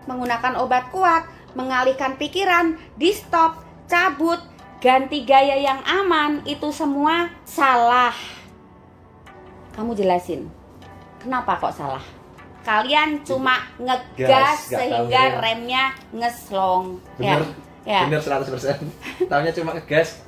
menggunakan obat kuat, mengalihkan pikiran, di stop, cabut, ganti gaya yang aman, itu semua salah. Kamu jelasin, kenapa kok salah? Kalian cuma ngegas sehingga remnya ngeslong. Bener, ya. Bener 100%. Taunya cuma ngegas,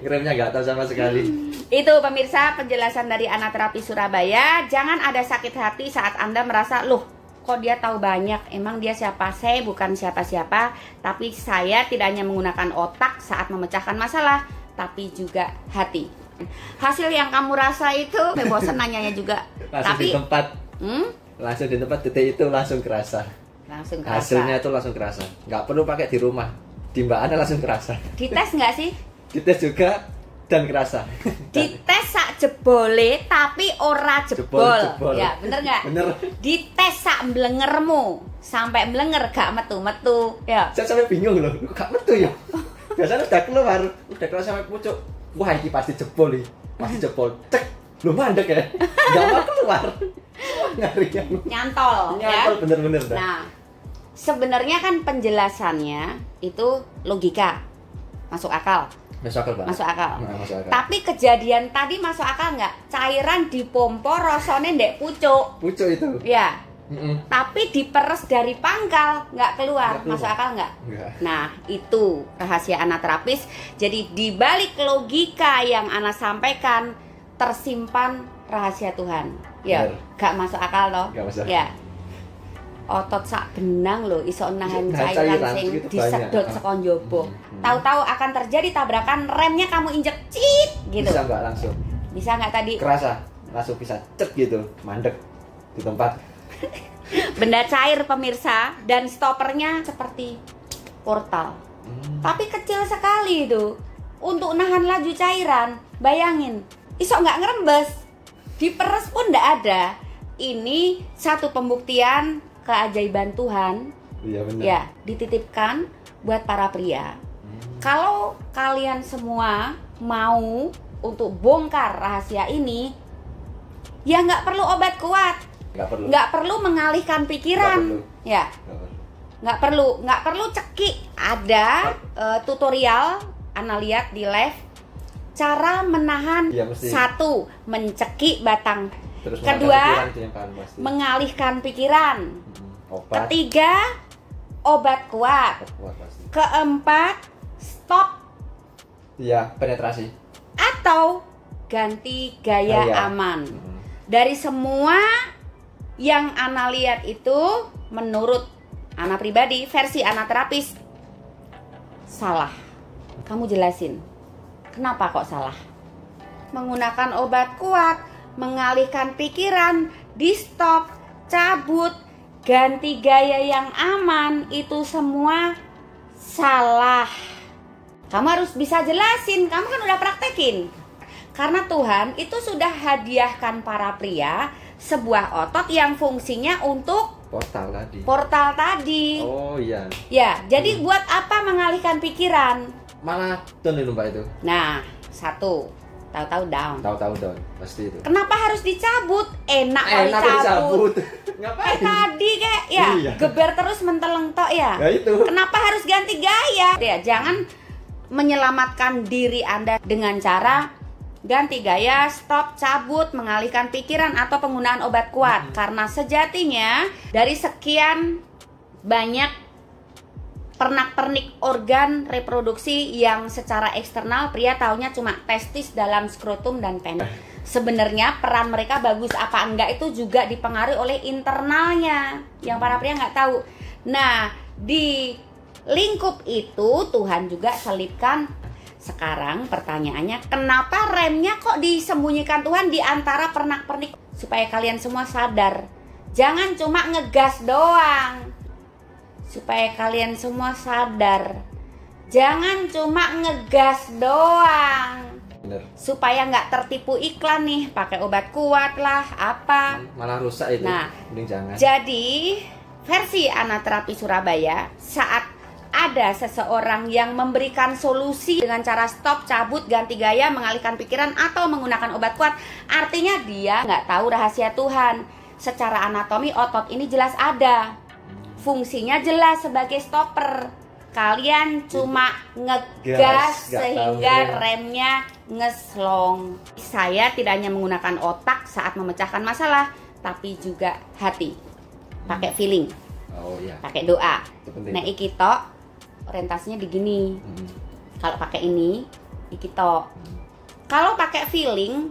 remnya nggak tahu sama sekali. Itu pemirsa penjelasan dari Anaterapi Surabaya. Jangan ada sakit hati saat Anda merasa, loh kok dia tahu banyak, emang dia siapa? Saya bukan siapa-siapa, tapi saya tidak hanya menggunakan otak saat memecahkan masalah, tapi juga hati. Hasil yang kamu rasa itu, bosan nanyanya juga. Langsung tapi di tempat, langsung di tempat detik itu langsung kerasa. Langsung kerasa. Hasilnya itu langsung kerasa. Nggak perlu pakai di rumah, di Mbak Ana langsung kerasa. Dites nggak sih? Dites juga dan kerasa. Dites sak jebole tapi ora jebol. Ya, bener nggak? Bener. Dites sak mblengermu sampai mblenger gak metu-metu. Ya. Saya sampai bingung loh, kok gak metu ya? Biasanya udah keluar sampai pucuk. Wah, ini pasti jebol nih. Pasti jebol. Cek, belum mandek ya. Gak mau keluar. Ngeri ya. Nyantol ya. Bener-bener. Nah, sebenarnya kan penjelasannya itu logika. Masuk akal. Masuk akal, Pak. Masuk akal. Nah, masuk akal. Tapi kejadian tadi masuk akal nggak? Cairan dipompo rasanya ndek pucuk. Pucuk itu. Ya. Tapi diperes dari pangkal nggak keluar. Masuk akal nggak? Nggak. Nah, itu rahasia anaterapis. Jadi di balik logika yang Ana sampaikan tersimpan rahasia Tuhan. Ya, nggak masuk akal loh. Nggak masuk. Ya. Otot sak benang loh iso nahan cairan sing disedot saka njaba. Tahu-tahu akan terjadi tabrakan, remnya kamu injek cit gitu. Bisa nggak langsung? Bisa nggak tadi? Kerasa, langsung bisa cet gitu, mandek di tempat. Benda cair pemirsa, dan stopernya seperti portal. Tapi kecil sekali itu. Untuk nahan laju cairan, bayangin, iso nggak ngerembes, diperes pun nggak ada. Ini satu pembuktian keajaiban Tuhan. Iya benar. Ya, dititipkan buat para pria. Kalau kalian semua mau untuk bongkar rahasia ini, ya nggak perlu obat kuat, nggak perlu mengalihkan pikiran, ya, nggak perlu cekik. Ada tutorial, Ana lihat di live, cara menahan. Ya, satu, mencekik batang. Terus kedua, mengalihkan pikiran. Obat. Ketiga, obat kuat. Keempat, stop. Iya, penetrasi. Atau ganti gaya aman. Dari semua yang Ana lihat itu, menurut Ana pribadi, versi Anaterapis salah. Kamu jelasin, kenapa kok salah? Menggunakan obat kuat, mengalihkan pikiran, di stop, cabut, ganti gaya yang aman, itu semua salah. Kamu harus bisa jelasin, kamu kan udah praktekin. Karena Tuhan itu sudah hadiahkan para pria sebuah otot yang fungsinya untuk portal tadi. Oh iya. Ya, jadi buat apa mengalihkan pikiran? Malah down itu Mbak itu. Nah, satu, tahu-tahu down. Tahu-tahu down, pasti itu. Kenapa harus dicabut? Enak dicabut. Ngapain? Tadi kayak ya, iya. geber terus menteleng tok ya. Ya itu. Kenapa harus ganti gaya? Ya, jangan menyelamatkan diri Anda dengan cara ganti gaya, stop, cabut, mengalihkan pikiran, atau penggunaan obat kuat. Karena sejatinya dari sekian banyak pernak-pernik organ reproduksi yang secara eksternal pria taunya cuma testis, dalam skrotum, dan penis. Sebenarnya peran mereka bagus apa enggak itu juga dipengaruhi oleh internalnya yang para pria nggak tahu. Nah, di lingkup itu Tuhan juga selipkan. Sekarang pertanyaannya, kenapa remnya kok disembunyikan Tuhan di antara pernak-pernik? Supaya kalian semua sadar, jangan cuma ngegas doang. Supaya kalian semua sadar, jangan cuma ngegas doang. Bener. Supaya nggak tertipu iklan nih, pakai obat kuat lah, apa. Malah rusak itu. Nah, mending jangan. Jadi versi Anaterapi Surabaya, saat ada seseorang yang memberikan solusi dengan cara stop, cabut, ganti gaya, mengalihkan pikiran, atau menggunakan obat kuat, artinya dia nggak tahu rahasia Tuhan. Secara anatomi otot ini jelas ada, fungsinya jelas sebagai stopper. Kalian cuma ngegas sehingga remnya ngeslong. Saya tidak hanya menggunakan otak saat memecahkan masalah, tapi juga hati. Pakai feeling. Oh iya. Pakai doa. Nah, iki tok orientasinya di gini. Kalau pakai ini, iki tok. Kalau pakai feeling,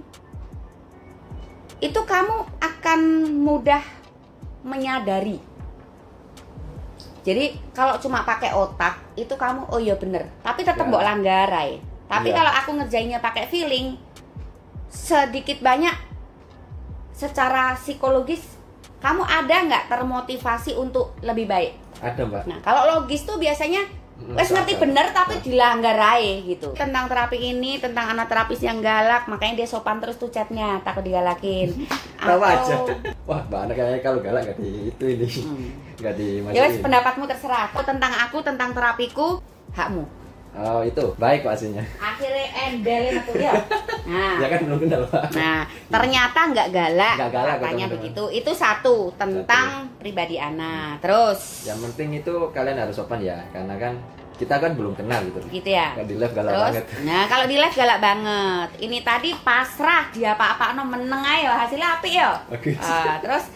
itu kamu akan mudah menyadari. Jadi kalau cuma pakai otak itu kamu oh iya bener, tapi tetap mbok langgarai. Tapi kalau aku ngerjainnya pakai feeling, sedikit banyak secara psikologis kamu ada nggak termotivasi untuk lebih baik? Ada, Mbak. Nah kalau logis tuh biasanya wes ngerti bener tapi dilanggarai gitu. Tentang terapi ini, tentang anak terapis yang galak, makanya dia sopan terus tuh chatnya, takut digalakin. Tahu aja. Wah, Mbak Ana kayaknya kalau galak nggak di itu ini. Nggak dimasukin. Ya wes pendapatmu terserah. Tentang aku, tentang terapiku, hakmu. Oh itu, baik Pak aslinya. Akhirnya endelin aku ya. Nah, ya kan belum kenal Pak. Nah, ternyata nggak galak. Nggak galak, katanya teman-teman. begitu. Itu satu tentang pribadi Ana. Terus Yang penting itu kalian harus sopan ya, karena kan kita kan belum kenal gitu. gitu ya. Kan di live galak Terus, banget. nah kalau di live galak banget. Ini tadi pasrah dia apa-apa no meneng ayo hasilnya apik yo. Oke. Terus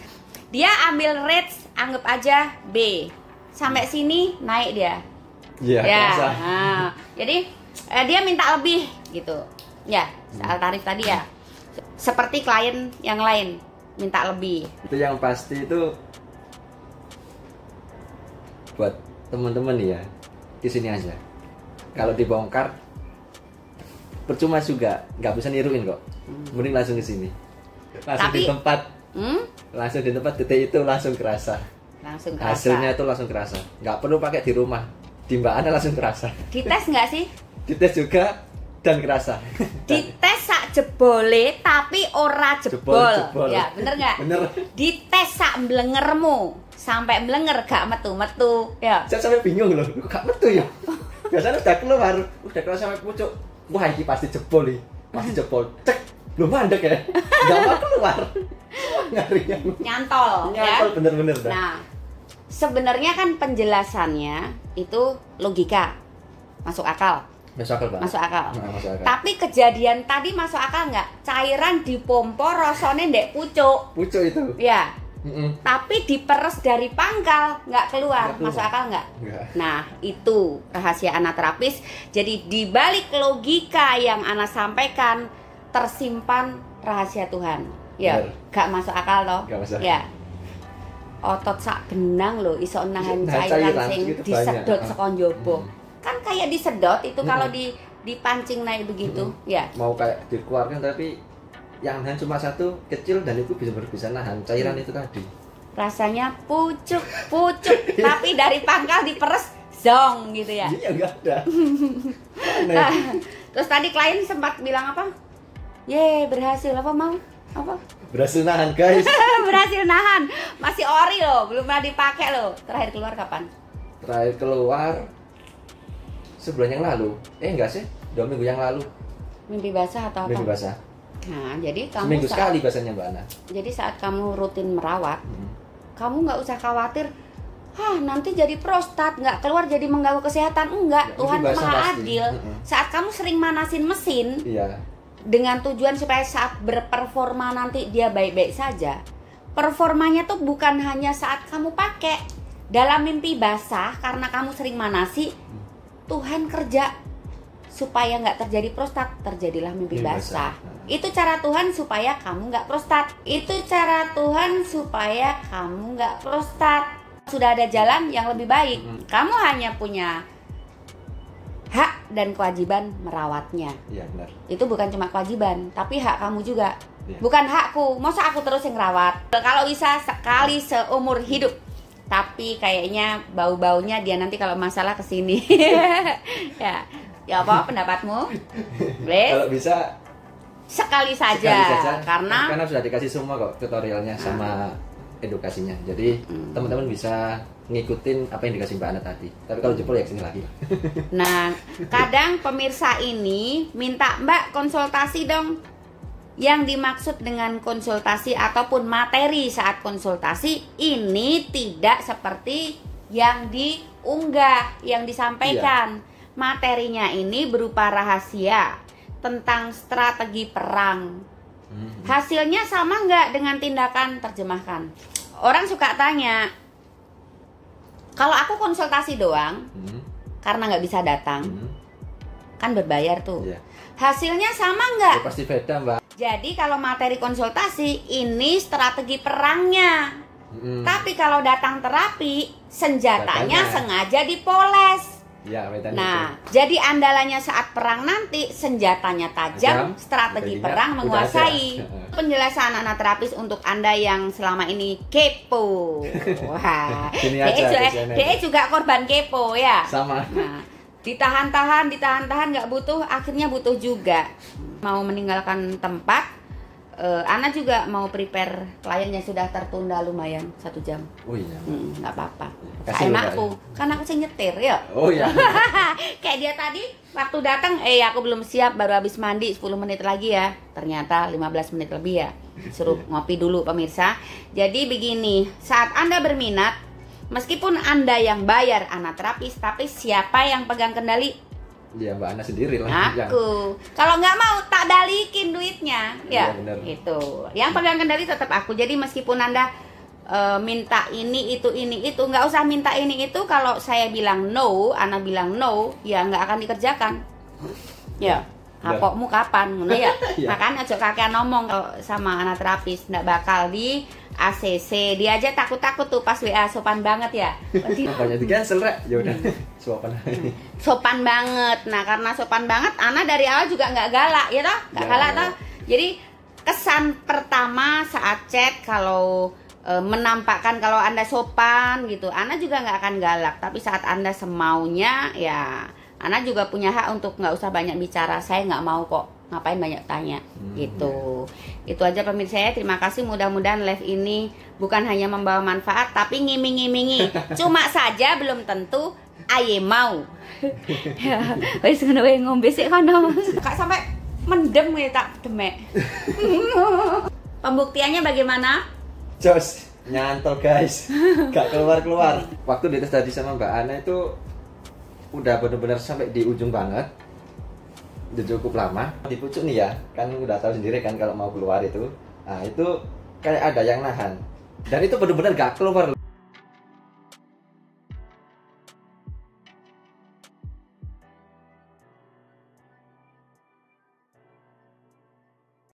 dia ambil rates anggap aja B. Sampai sini naik dia. Iya, Ya. kerasa. Nah, jadi dia minta lebih gitu. Ya, soal tarif tadi ya. Seperti klien yang lain minta lebih. Itu yang pasti itu buat teman-teman ya, di sini aja. Kalau dibongkar percuma juga, nggak bisa niruin kok. Mending langsung ke sini. Langsung Tapi- di tempat. Langsung di tempat detik itu langsung kerasa. Langsung kerasa. Hasilnya itu langsung kerasa. Nggak perlu pakai di rumah. Di Mbak Ana langsung kerasa. Dites nggak sih? Dites juga dan kerasa. Dites sak jebole tapi ora jebol. Jebol. Ya, bener nggak? Bener. Dites sak mblengermu sampai mblenger gak metu-metu. Ya. Saya sampai bingung loh, kok gak metu ya? Biasanya udah keluar sampai pucuk. Wah, ini pasti jebol nih. Pasti jebol. Cek, belum mandek ya. Gak mau keluar. Ngarinya. Nyantol, ya. Nyantol bener-bener dah. Nah, sebenarnya kan penjelasannya itu logika. Masuk akal. Masuk akal, Pak. Masuk akal. Nah, masuk akal. Tapi kejadian tadi masuk akal nggak? Cairan dipompo rasanya ndek pucuk. Pucuk itu. Ya. Tapi diperes dari pangkal nggak keluar. Nggak keluar. Masuk akal nggak? Nggak. Nah, itu rahasia anak terapis. Jadi di balik logika yang Ana sampaikan tersimpan rahasia Tuhan. Ya, Bener. gak masuk akal loh. Nggak masuk akal. Ya. Otot sak benang loh iso nahan Nah, cairan cairan sing segitu disedot banyak. saka njaba. Kan kayak disedot itu kalau dipancing naik begitu, ya. Mau kayak dikeluarkan tapi yang nahan cuma satu kecil dan itu bisa nahan cairan itu tadi. Rasanya pucuk tapi dari pangkal diperes zong gitu ya. Iya enggak ada. Nah, Aneh. terus tadi klien sempat bilang apa? Ye, berhasil apa mau? Apa? Berhasil nahan, guys. Berhasil nahan. Masih ori loh, belum pernah dipakai loh. Terakhir keluar kapan? Terakhir keluar sebulan yang lalu. Enggak sih, 2 minggu yang lalu. Mimpi basah atau apa? Minggu basah. Nah, jadi kamu Seminggu sekali bahasanya Mbak Ana. Jadi saat kamu rutin merawat, kamu nggak usah khawatir. Nanti jadi prostat nggak keluar jadi mengganggu kesehatan. Enggak, Ya, Tuhan itu basah maha pasti. adil. Saat kamu sering manasin mesin Iya. dengan tujuan supaya saat berperforma nanti dia baik-baik saja. Performanya tuh bukan hanya saat kamu pakai. Dalam mimpi basah karena kamu sering manasi, Tuhan kerja supaya nggak terjadi prostat, terjadilah mimpi Mimpi basah. basah. Itu cara Tuhan supaya kamu nggak prostat. Itu cara Tuhan supaya kamu nggak prostat. Sudah ada jalan yang lebih baik. Kamu hanya punya hak dan kewajiban merawatnya. Iya, benar. Itu bukan cuma kewajiban, tapi hak kamu juga. Iya. Bukan hakku, masa aku terus yang rawat. Kalau bisa sekali seumur hidup. Tapi kayaknya bau-baunya dia nanti kalau masalah kesini. Ya apa pendapatmu? Boleh? Kalau bisa Sekali saja. sekali saja. Karena sudah dikasih semua kok tutorialnya sama edukasinya. Jadi teman-teman bisa ngikutin apa yang dikasih Mbak Ana tadi. Tapi kalau jebol ya kesini lagi. Nah, kadang pemirsa ini minta Mbak konsultasi dong. Yang dimaksud dengan konsultasi ataupun materi saat konsultasi ini tidak seperti yang diunggah, yang disampaikan. Materinya ini berupa rahasia tentang strategi perang. Hasilnya sama nggak dengan tindakan terjemahkan? Orang suka tanya, kalau aku konsultasi doang, karena nggak bisa datang, kan berbayar tuh. Hasilnya sama nggak? Ya, pasti beda, Mbak. Jadi kalau materi konsultasi ini strategi perangnya. Tapi kalau datang terapi, senjatanya sengaja dipoles. Ya, nah, jadi andalannya saat perang nanti senjatanya tajam, strategi perang menguasai. Penjelasan anak terapis untuk Anda yang selama ini kepo. Wah, dia juga korban kepo ya. Sama. Nah, ditahan-tahan nggak butuh, akhirnya butuh juga. Mau meninggalkan tempat, Ana juga mau prepare kliennya sudah tertunda lumayan 1 jam. Oh iya. Nggak apa-apa. Kayak aku, kan aku sih nyetir ya. Oh iya. Kayak dia tadi waktu datang, aku belum siap, baru habis mandi 10 menit lagi ya. Ternyata 15 menit lebih ya. Suruh ngopi dulu pemirsa. Jadi begini, saat Anda berminat, meskipun Anda yang bayar anak terapis, tapi siapa yang pegang kendali? Ya Mbak Ana sendiri lah. Aku. Kalau nggak mau tak balikin duitnya, ya. Itu. Yang pegang kendali tetap aku. Jadi meskipun Anda minta ini itu nggak usah minta ini itu. Kalau saya bilang no, Ana bilang no, ya nggak akan dikerjakan. Ya. Kapokmu kapan, ngono ya. Makanya aja kakean ngomong sama anak terapis, nggak bakal di ACC. Dia aja takut-takut tuh pas WA, sopan banget ya. Banyak di cancel rek. Ya udah. Sopan banget. Nah, karena sopan banget, Ana dari awal juga nggak galak, ya toh? Nggak galak toh. Jadi kesan pertama saat chat kalau menampakkan kalau Anda sopan gitu, Ana juga nggak akan galak. Tapi saat Anda semaunya, ya Ana juga punya hak untuk nggak usah banyak bicara. Saya nggak mau kok, ngapain banyak tanya gitu. Itu aja pemirsa ya. Terima kasih, mudah-mudahan live ini bukan hanya membawa manfaat tapi ngiming-ngimingi. Cuma saja belum tentu aye mau. Wis ngono wae ngombe sik kono. Kak sampai mendem ya tak demek. Pembuktiannya bagaimana? Jos, nyantol guys. Gak keluar-keluar. Waktu dites tadi sama Mbak Ana itu udah benar-benar sampai di ujung banget. Udah cukup lama. Di pucuk nih ya, kan udah tahu sendiri kan kalau mau keluar itu. Nah, itu kayak ada yang nahan. Dan itu benar-benar gak keluar.